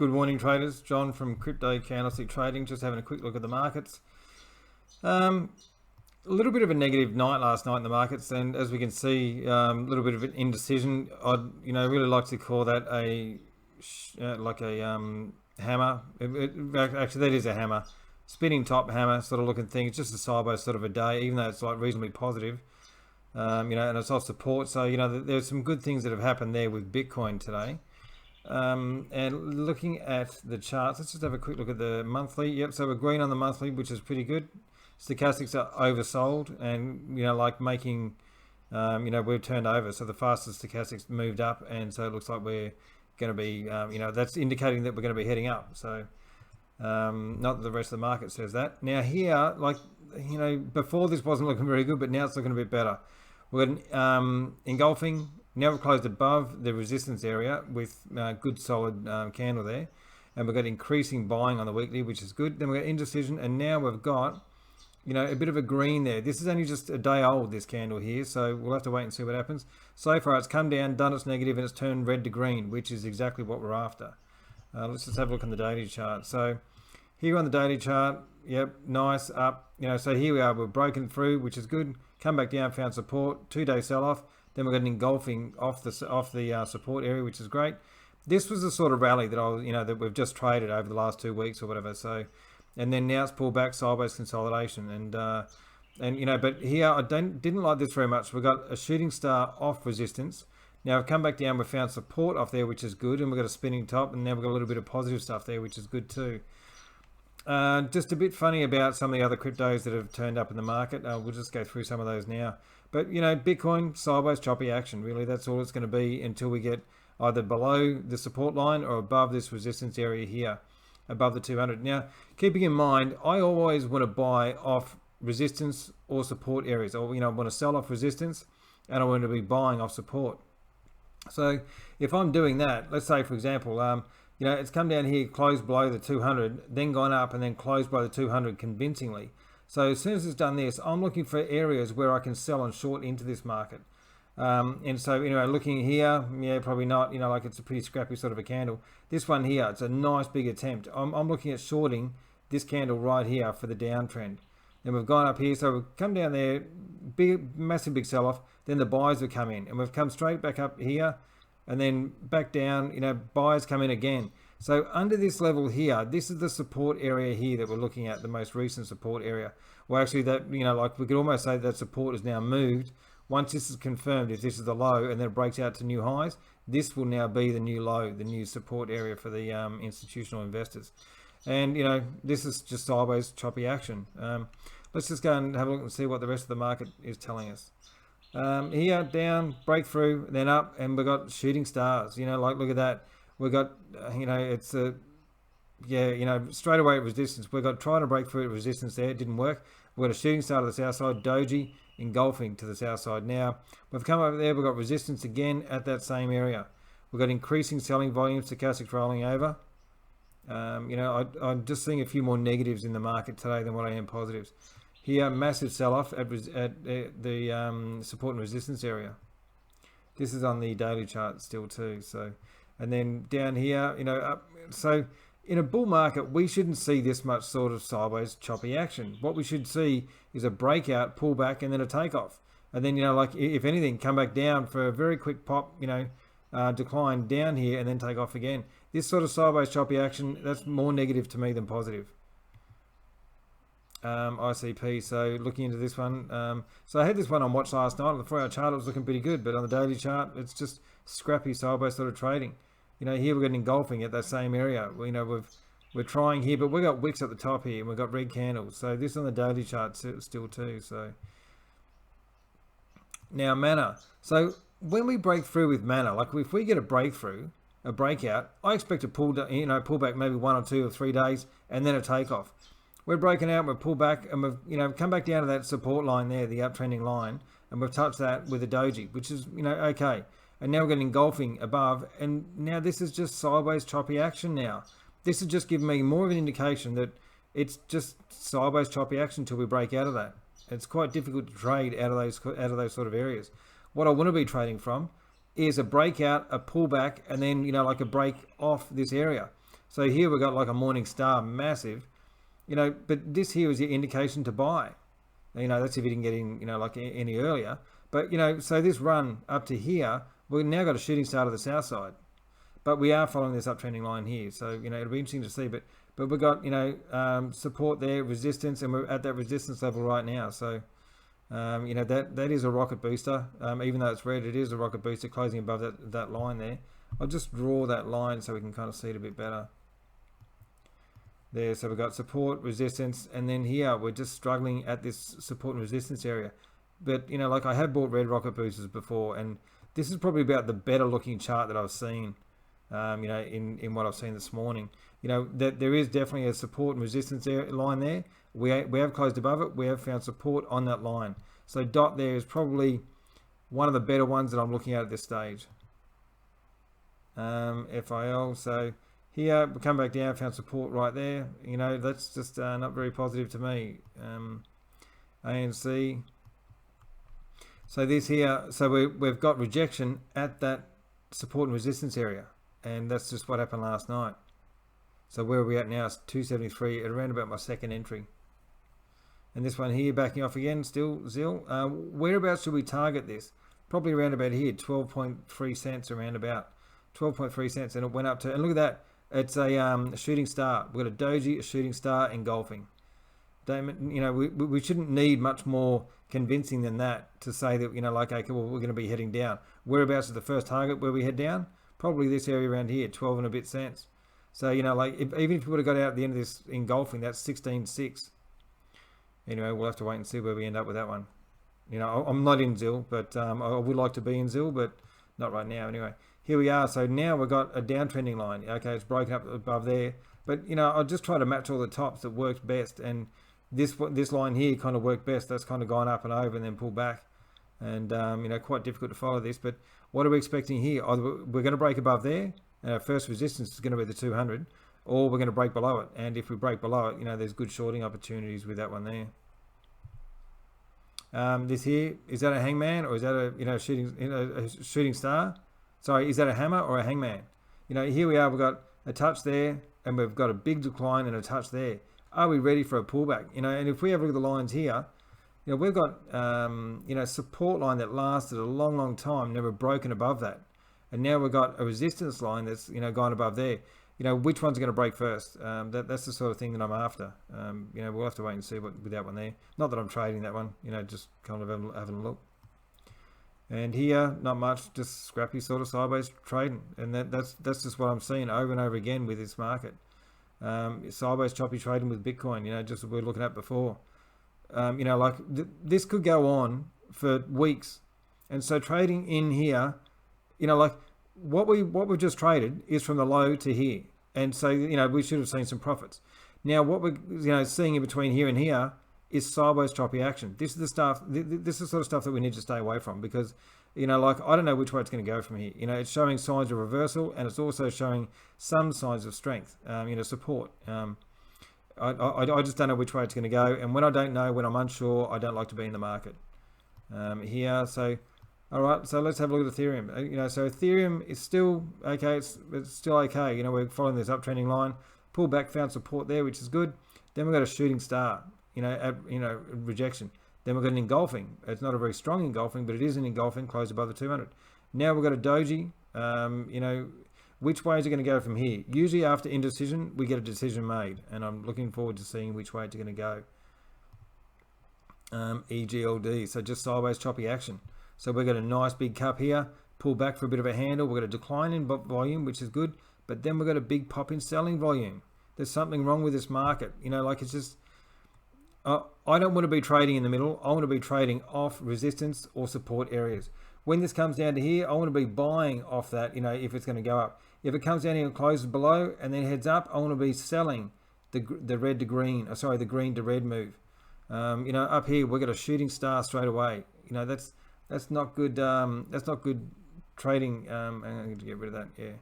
Good morning, traders. John from Crypto Candlestick Trading. Just having a quick look at the markets. A little bit of a negative night last night in the markets, and as we can see, a little bit of an indecision. I'd really like to call that a hammer. Actually, that is a hammer, spinning top hammer sort of looking thing. It's just a sideways sort of a day, even though it's like reasonably positive. And it's off support. So there's some good things that have happened there with Bitcoin today. And looking at the charts, let's just have a quick look at the monthly. Yep, so we're green on the monthly, which is pretty good. Stochastics are oversold, and making we've turned over, so the fastest stochastics moved up, and so it looks like we're going to be that's indicating that we're going to be heading up. So not that the rest of the market says that. Now here, before this wasn't looking very good, but now it's looking a bit better. We've got engulfing. Now we've closed above the resistance area with good solid candle there, and we've got increasing buying on the weekly, which is good. Then we've got indecision, and now we've got a bit of a green there. This is only just a day old, this candle here, so we'll have to wait and see what happens. So far it's come down, done its negative, and it's turned red to green, which is exactly what we're after. Let's just have a look on the daily chart. So here on the daily chart, yep, nice up. So here we are, we've broken through, which is good. Come back down, found support, 2-day sell-off. Then we've got an engulfing off the support area, which is great. This was the sort of rally that that we've just traded over the last 2 weeks or whatever. So, and then now it's pulled back, sideways consolidation, but here I didn't like this very much. We've got a shooting star off resistance. Now I've come back down, we've found support off there, which is good, and we've got a spinning top, and now we've got a little bit of positive stuff there, which is good too. Just a bit funny about some of the other cryptos that have turned up in the market. We'll just go through some of those now. But Bitcoin, sideways choppy action. Really, that's all it's going to be until we get either below the support line or above this resistance area here, above the 200. Now, keeping in mind, I always want to buy off resistance or support areas. Or I want to sell off resistance, and I want to be buying off support. So if I'm doing that, let's say for example, it's come down here, closed below the 200, then gone up, and then closed by the 200 convincingly. So as soon as it's done this, I'm looking for areas where I can sell and short into this market. And so, looking here, yeah, probably not, it's a pretty scrappy sort of a candle. This one here, it's a nice big attempt. I'm looking at shorting this candle right here for the downtrend. Then we've gone up here, so we've come down there, massive big sell-off. Then the buyers have come in, and we've come straight back up here, and then back down, buyers come in again. So under this level here, this is the support area here that we're looking at, the most recent support area. Well, actually that, we could almost say that support is now moved. Once this is confirmed, if this is the low and then it breaks out to new highs, this will now be the new low, the new support area for the institutional investors. And, this is just sideways choppy action. Let's just go and have a look and see what the rest of the market is telling us. Here, down, breakthrough, then up, and we've got shooting stars. Look at that. We've got, it's a, straight away at resistance. We've got trying to break through at resistance there. It didn't work. We've got a shooting star to the south side, doji, engulfing to the south side. Now, we've come over there. We've got resistance again at that same area. We've got increasing selling volumes, stochastics rolling over. I'm just seeing a few more negatives in the market today than what I am positives. Here, massive sell-off at the support and resistance area. This is on the daily chart still too. So. And then down here, up. So in a bull market, we shouldn't see this much sort of sideways choppy action. What we should see is a breakout, pullback, and then a takeoff. And then, if anything, come back down for a very quick pop, decline down here and then take off again. This sort of sideways choppy action, that's more negative to me than positive. ICP, so looking into this one. So I had this one on watch last night. On the 4-hour chart, it was looking pretty good, but on the daily chart, it's just scrappy sideways sort of trading. Here we're getting engulfing at that same area. We're trying here, but we've got wicks at the top here, and we've got red candles. So this on the daily chart still too. So now mana. So when we break through with mana, like if we get a breakthrough, a breakout, I expect to pull back maybe 1 or 2 or 3 days, and then a takeoff. We're breaking out, we've pulled back, and we've come back down to that support line there, the uptrending line, and we've touched that with a doji, which is okay. And now we're getting engulfing above, and now this is just sideways choppy action now. This is just giving me more of an indication that it's just sideways choppy action until we break out of that. It's quite difficult to trade out of those sort of areas. What I want to be trading from is a breakout, a pullback, and then like a break off this area. So here we've got like a morning star, massive, but this here is your indication to buy. That's if you didn't get in, like any earlier. But, so this run up to here, we've now got a shooting star to the south side. But we are following this uptrending line here. So, it'll be interesting to see. But we've got, support there, resistance, and we're at that resistance level right now. So, that is a rocket booster. Even though it's red, it is a rocket booster closing above that line there. I'll just draw that line so we can kind of see it a bit better. There, so we've got support, resistance, and then here we're just struggling at this support and resistance area. But, like I have bought red rocket boosters before, and this is probably about the better looking chart that I've seen, in what I've seen this morning. That there is definitely a support and resistance line there. We have closed above it. We have found support on that line. So dot there is probably one of the better ones that I'm looking at this stage. FIL, so here we come back down, found support right there. That's just not very positive to me. ANC. So this here, so we've got rejection at that support and resistance area, and that's just what happened last night. So where are we at now? It's 273 at around about my second entry. And this one here backing off again, still ZIL. Whereabouts should we target this? Probably around about here, 12.3 cents around about. 12.3 cents, and it went up to, and look at that, it's a shooting star. We've got a doji, a shooting star, engulfing. We shouldn't need much more convincing than that to say that, okay, well, we're going to be heading down. Whereabouts is the first target where we head down? Probably this area around here, 12 and a bit cents. So, even if we would have got out at the end of this engulfing, that's 16.6. Anyway, we'll have to wait and see where we end up with that one. I'm not in ZIL, but I would like to be in ZIL, but not right now anyway. Here we are. So now we've got a downtrending line. Okay, it's broken up above there. But, I'll just try to match all the tops that works best. And this line here kind of worked best. That's kind of gone up and over and then pulled back. And, quite difficult to follow this. But what are we expecting here? Either we're going to break above there. And our first resistance is going to be the 200. Or we're going to break below it. And if we break below it, there's good shorting opportunities with that one there. This here, is that a hangman or is that a shooting star? Sorry, is that a hammer or a hangman? Here we are, we've got a touch there and we've got a big decline and a touch there. Are we ready for a pullback? And if we have a look at the lines here, we've got, support line that lasted a long, long time, never broken above that. And now we've got a resistance line that's, gone above there. Which one's going to break first? That's the sort of thing that I'm after. We'll have to wait and see with that one there. Not that I'm trading that one, just kind of having a look. And here, not much, just scrappy sort of sideways trading. And that's just what I'm seeing over and over again with this market. Sideways choppy trading with Bitcoin, just what we were looking at before. This could go on for weeks. And so trading in here, what we've just traded is from the low to here. And so, we should have seen some profits. Now, what we're, seeing in between here and here is sideways choppy action. This is the stuff, this is the sort of stuff that we need to stay away from because, I don't know which way it's going to go from here. It's showing signs of reversal and it's also showing some signs of strength, support. I just don't know which way it's going to go. And when I don't know, when I'm unsure, I don't like to be in the market. Here, so, all right, so let's have a look at Ethereum. So Ethereum is still okay. It's still okay. We're following this uptrending line. Pull back, found support there, which is good. Then we've got a shooting star, rejection. Then we've got an engulfing. It's not a very strong engulfing, but it is an engulfing, closed above the 200. Now we've got a doji. Which way is it going to go from here? Usually after indecision, we get a decision made, and I'm looking forward to seeing which way it's going to go. EGLD, so just sideways choppy action. So we've got a nice big cup here, pull back for a bit of a handle. We've got a decline in volume, which is good, but then we've got a big pop in selling volume. There's something wrong with this market. It's just, I don't want to be trading in the middle. I want to be trading off resistance or support areas. When this comes down to here, I want to be buying off that, if it's going to go up. If it comes down here and closes below and then heads up, I want to be selling the red to green, the green to red move. Up here, we've got a shooting star straight away. That's not good. That's not good trading. I'm going to get rid of that. Yeah.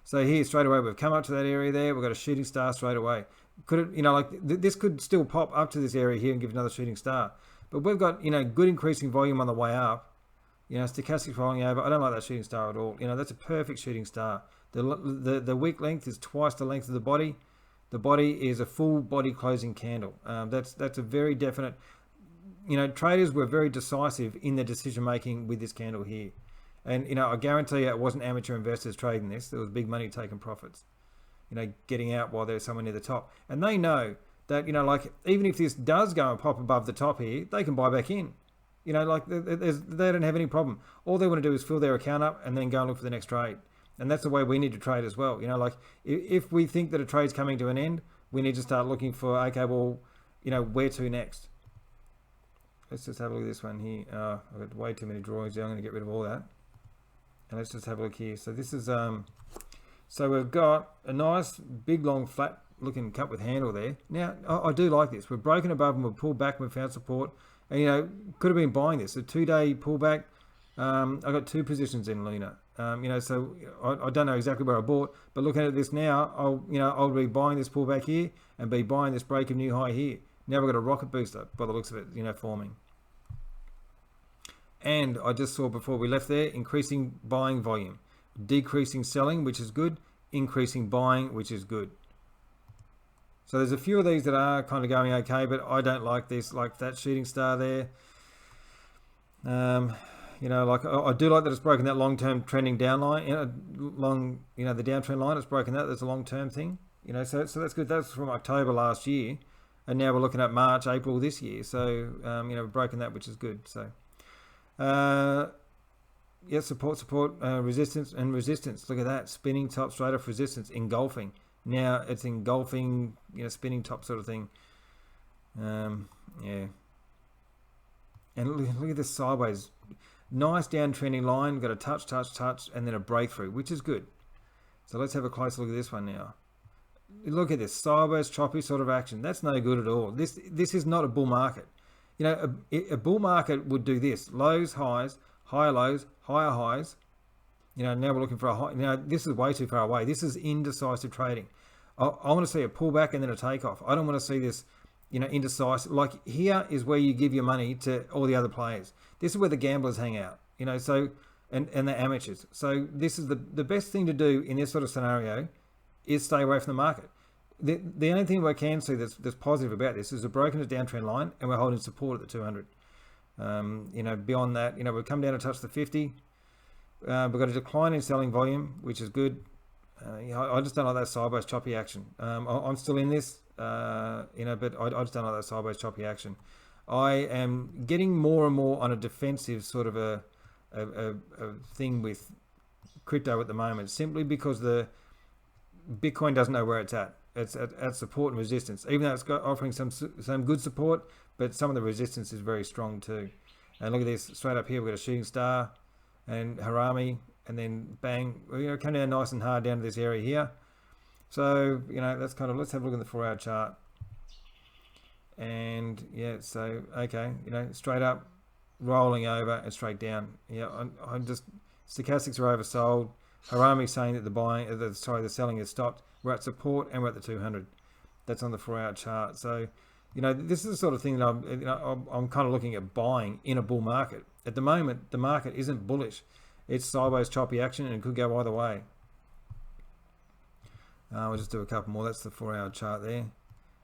So here straight away, we've come up to that area there. We've got a shooting star straight away. Could it, this could still pop up to this area here and give another shooting star. But we've got, good increasing volume on the way up. Stochastic falling over. I don't like that shooting star at all. That's a perfect shooting star. The wick length is twice the length of the body. The body is a full body closing candle. That's a very definite. Traders were very decisive in their decision making with this candle here. And, I guarantee you it wasn't amateur investors trading this. There was big money taking profits, getting out while there's someone near the top. And they know that, even if this does go and pop above the top here, they can buy back in. They don't have any problem. All they want to do is fill their account up and then go and look for the next trade. And that's the way we need to trade as well. If we think that a trade's coming to an end, we need to start looking for, okay, well, where to next? Let's just have a look at this one here. I've got way too many drawings here. I'm going to get rid of all that. And let's just have a look here. So this is, so we've got a nice, big, long, flat looking cut with handle there. Now, I do like this. We've broken above and we've pulled back and we've found support. And, could have been buying this. A 2-day pullback. I got 2 positions in Luna. So I don't know exactly where I bought, but looking at this now, I'll be buying this pullback here and be buying this break of new high here. Now we've got a rocket booster by the looks of it, forming. And I just saw before we left there, increasing buying volume, decreasing selling, which is good, increasing buying, which is good. So there's a few of these that are kind of going okay, but I don't like this, like that shooting star there. I do like that it's broken that long-term trending down line, the downtrend line, it's broken that. There's a long-term thing, so that's good. That's from October last year. And now we're looking at March, April this year. So, we've broken that, which is good. So, support, resistance and resistance. Look at that. Spinning top straight off resistance, engulfing. Now it's engulfing, spinning top sort of thing. Yeah. And look at this sideways. Nice downtrending line. Got a touch, and then a breakthrough, which is good. So let's have a closer look at this one now. Look at this sideways choppy sort of action. That's no good at all. This is not a bull market. A bull market would do this: lows, highs, higher lows, higher highs. Now we're looking for a high. This is way too far away. This is indecisive trading. I want to see a pullback and then a takeoff. I don't want to see this, indecisive. Like here is where you give your money to all the other players. This is where the gamblers hang out. So and the amateurs. So this is the best thing to do in this sort of scenario is stay away from the market. The only thing I can see that's positive about this is we've broken a downtrend line and we're holding support at the 200. Beyond that, we've come down to touch the 50. We've got a decline in selling volume, which is good. I just don't like that sideways choppy action. I'm still in this, but I just don't like that sideways choppy action. I am getting more and more on a defensive sort of a thing with crypto at the moment, simply because the Bitcoin doesn't know where it's at. It's at support and resistance, even though it's offering some good support, but some of the resistance is very strong too. And look at this, straight up here we've got a shooting star and harami, and then bang, come down nice and hard down to this area here. So that's kind of, let's have a look at the 4-hour chart. And yeah, so okay, straight up, rolling over and straight down. I'm just, stochastics are oversold. Harami saying that the selling has stopped. We're at support and we're at the 200. That's on the 4-hour chart. So, this is the sort of thing that I'm kind of looking at buying in a bull market. At the moment, the market isn't bullish. It's sideways choppy action and it could go either way. We'll just do a couple more. That's the 4-hour chart there.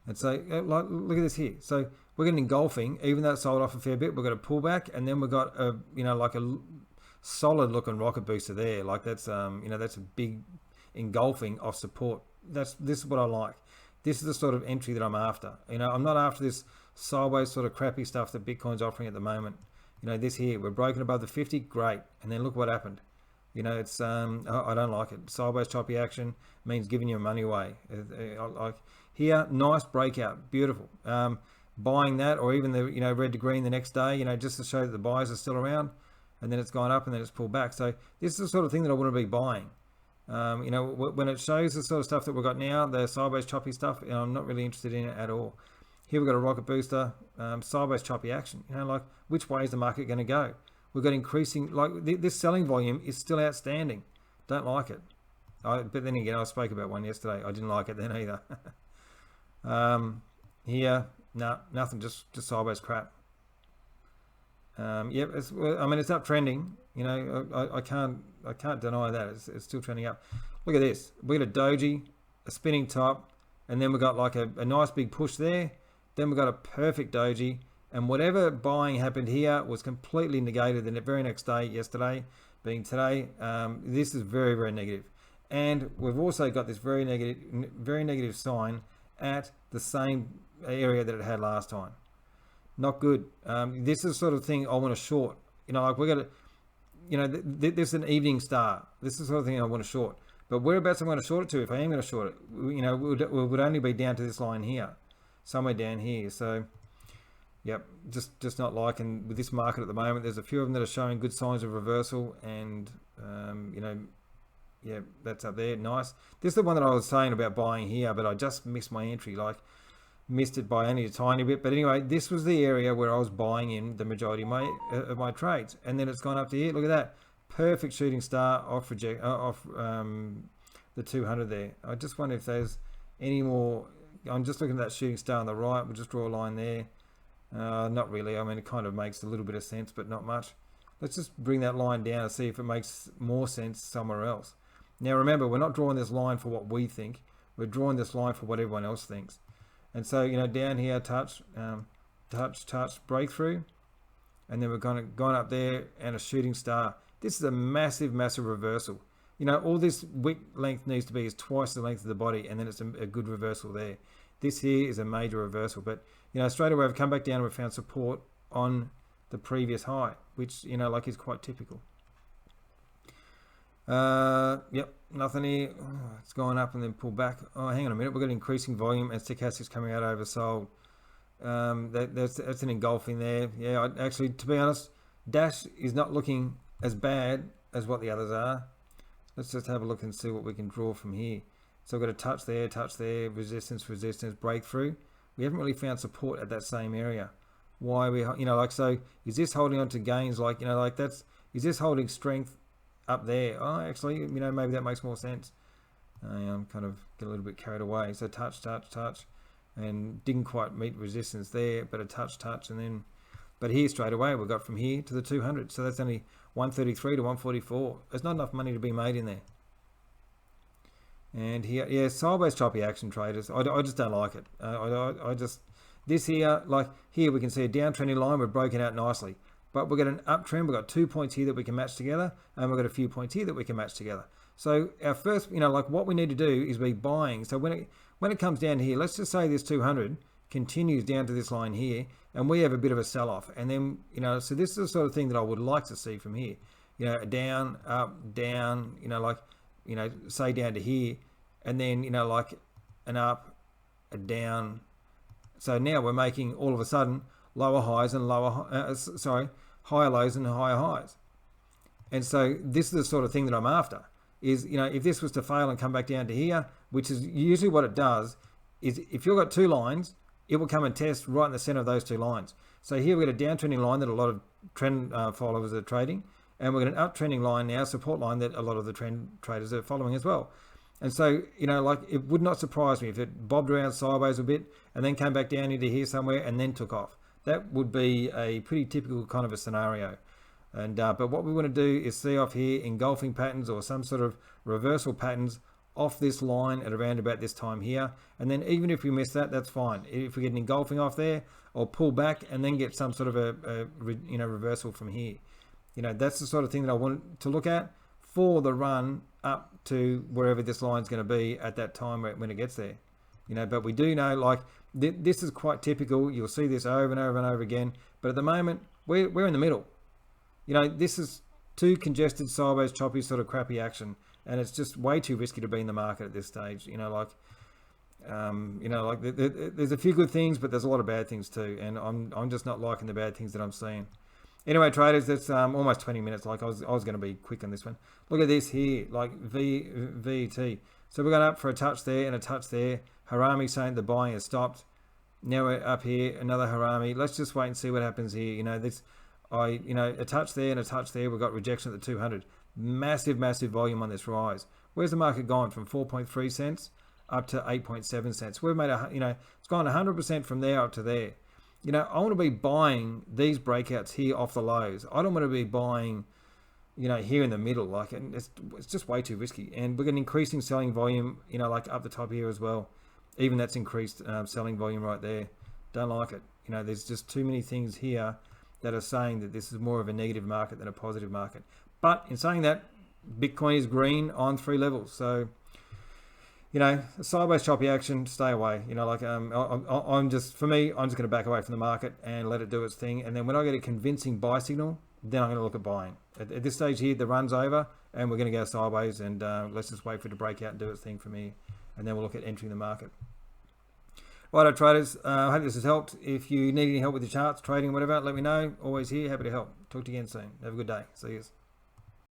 And so, look at this here. So we're getting engulfing, even though it sold off a fair bit. We've got a pullback, and then we've got a, like a solid looking rocket booster there. Like that's that's a big engulfing off support. This is what I like. This is the sort of entry that I'm after. I'm not after this sideways sort of crappy stuff that Bitcoin's offering at the moment. This here, we're broken above the 50, great. And then look what happened. It's I don't like it. Sideways choppy action means giving your money away. Like here, nice breakout, beautiful. Buying that, or even the red to green the next day, just to show that the buyers are still around. And then it's gone up and then it's pulled back. So this is the sort of thing that I want to be buying. When it shows the sort of stuff that we've got now, the sideways choppy stuff, I'm not really interested in it at all. Here we've got a rocket booster, sideways choppy action. Like which way is the market going to go? We've got increasing, like this selling volume is still outstanding. Don't like it. But then again, I spoke about one yesterday. I didn't like it then either. Here, no, nothing, just sideways crap. Yep, it's uptrending. I can't deny that it's still trending up. Look at this. We got a doji, a spinning top, and then we got like a nice big push there. Then we got a perfect doji, and whatever buying happened here was completely negated the very next day, yesterday being today. This is very, very negative. And we've also got this very negative sign at the same area that it had last time. Not good. This is the sort of thing I want to short. Like we're going to, this is an evening star. This is the sort of thing I want to short. But whereabouts I'm going to short it to, if I am going to short it, it would only be down to this line here, somewhere down here. So, yep, just not liking with this market at the moment. There's a few of them that are showing good signs of reversal, and yeah, that's up there. Nice. This is the one that I was saying about buying here, but I just missed my entry. Like, missed it by only a tiny bit. But anyway, this was the area where I was buying in the majority of my trades, and then it's gone up to here. Look at that, perfect shooting star off the 200 there. I just wonder if there's any more. I'm just looking at that shooting star on the right. We'll just draw a line there. Not really. I mean, it kind of makes a little bit of sense, but not much. Let's just bring that line down and see if it makes more sense somewhere else. Now remember, we're not drawing this line for what we think. We're drawing this line for what everyone else thinks. And so, down here, touch, breakthrough. And then we're gone up there and a shooting star. This is a massive, massive reversal. All this wick length needs to be is twice the length of the body, and then it's a good reversal there. This here is a major reversal, but straight away we've come back down and we've found support on the previous high, which like is quite typical. Yep, nothing here. Oh, it's gone up and then pulled back. Oh, hang on a minute, we've got increasing volume and stochastics coming out oversold. That's an engulfing there. Yeah, actually, to be honest, Dash is not looking as bad as what the others are. Let's just have a look and see what we can draw from here. So we've got a touch there, resistance, breakthrough. We haven't really found support at that same area. Why we, so is this holding on to gains is this holding strength up there? Oh, actually, maybe that makes more sense. I'm kind of get a little bit carried away. So touch, and didn't quite meet resistance there, but a touch, and then, but here straight away we got from here to the 200. So that's only 133 to 144. There's not enough money to be made in there. And here, yeah, sideways choppy action traders. I just don't like it. I just, this here, like here we can see a downtrending line. We've broken out nicely, but we've got an uptrend. We've got 2 points here that we can match together, and we've got a few points here that we can match together. So our first, what we need to do is be buying. So when it comes down here, let's just say this 200 continues down to this line here, and we have a bit of a sell-off, and then so this is the sort of thing that I would like to see from here. Down, up, down. Say down to here, and then like an up, a down. So now we're making all of a sudden lower highs and higher lows and higher highs. And so this is the sort of thing that I'm after. Is if this was to fail and come back down to here, which is usually what it does, is if you've got two lines, it will come and test right in the center of those two lines. So here we've got a downtrending line that a lot of trend followers are trading, and we've got an uptrending line now, support line, that a lot of the trend traders are following as well. And so, it would not surprise me if it bobbed around sideways a bit and then came back down into here somewhere and then took off. That would be a pretty typical kind of a scenario. And but what we want to do is see off here engulfing patterns or some sort of reversal patterns off this line at around about this time here. And then even if we miss that, that's fine. If we get an engulfing off there, or pull back and then get some sort of a reversal from here. That's the sort of thing that I want to look at for the run up to wherever this line's going to be at that time when it gets there. But we do know, this is quite typical. You'll see this over and over and over again. But at the moment, we're in the middle. This is too congested, sideways, choppy, sort of crappy action, and it's just way too risky to be in the market at this stage. There's a few good things, but there's a lot of bad things too, and I'm just not liking the bad things that I'm seeing. Anyway, traders, that's almost 20 minutes. I was going to be quick on this one. Look at this here, VT. So we're going up for a touch there and a touch there. Harami saying the buying has stopped. Now we're up here, another Harami. Let's just wait and see what happens here. A touch there and a touch there. We've got rejection at the 200. Massive volume on this rise. Where's the market gone from 4.3 cents up to 8.7 cents? We've made it's gone 100% from there up to there. I want to be buying these breakouts here off the lows. I don't want to be buying here in the middle, like, and it's just way too risky. And we're getting increasing selling volume, like up the top here as well. Even that's increased selling volume right there. Don't like it. There's just too many things here that are saying that this is more of a negative market than a positive market. But in saying that, Bitcoin is green on 3 levels. So, a sideways choppy action, stay away. I'm just going to back away from the market and let it do its thing. And then when I get a convincing buy signal, then I'm going to look at buying. At this stage here, the run's over and we're going to go sideways, and let's just wait for it to break out and do its thing for me. And then we'll look at entering the market. Righto, traders, I hope this has helped. If you need any help with your charts, trading, whatever, let me know. Always here, happy to help. Talk to you again soon. Have a good day. See you.